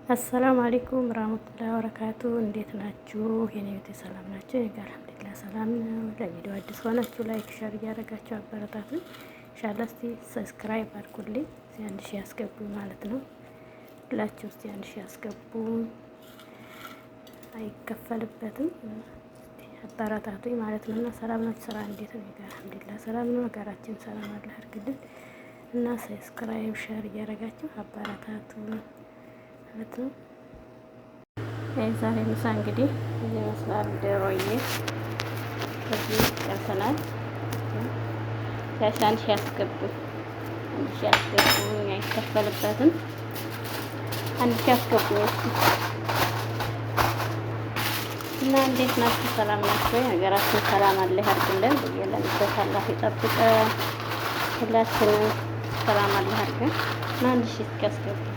አሰላሙ አለይኩም ረህመቱላሂ ወበረካቱ። እንዴት ናችሁ? የኔ ቤት ሰላም ናቸው? የኔ ጋር አልሐምዱሊላህ ሰላም ነው። ለቪዲዮ አዲስ ሆናችሁ ላይክ፣ ሸር እያደረጋችሁ አበረታቱኝ። ኢንሻአላህ እስቲ ሰብስክራይብ አድርጉልኝ። አንድ ሺህ ያስገቡ ማለት ነው። ሁላችሁ እስቲ አንድ ሺህ ያስገቡ፣ አይከፈልበትም። አበረታቱኝ ማለት ነው። እና ሰላም ናችሁ? ስራ እንዴት ነው? ጋር አልሐምዱሊላህ ሰላም ነው። ሀገራችን ሰላም አላህ ያድርግልን። እና ሰብስክራይብ ሸር እያደረጋችሁ አበረታቱኝ ማለት ነው። ዛሬ ምሳ እንግዲህ እዚህ ይመስላል። ዶሮዬ እዚህ ጨርሰናል። አንድ ሺህ ያስገቡ፣ አንድ ሺህ ያስገቡ፣ አይከፈልበትም። አንድ ሺህ ያስገቡ እና እንዴት ናችሁ? ሰላም ናችሁ? ሀገራችን ሰላም አላህ ያድርግልን። በየለንበት አላህ ይጠብቀን። ሁላችንም ሰላም አላህ ያድርገን እና አንድ ሺህ ያስገቡ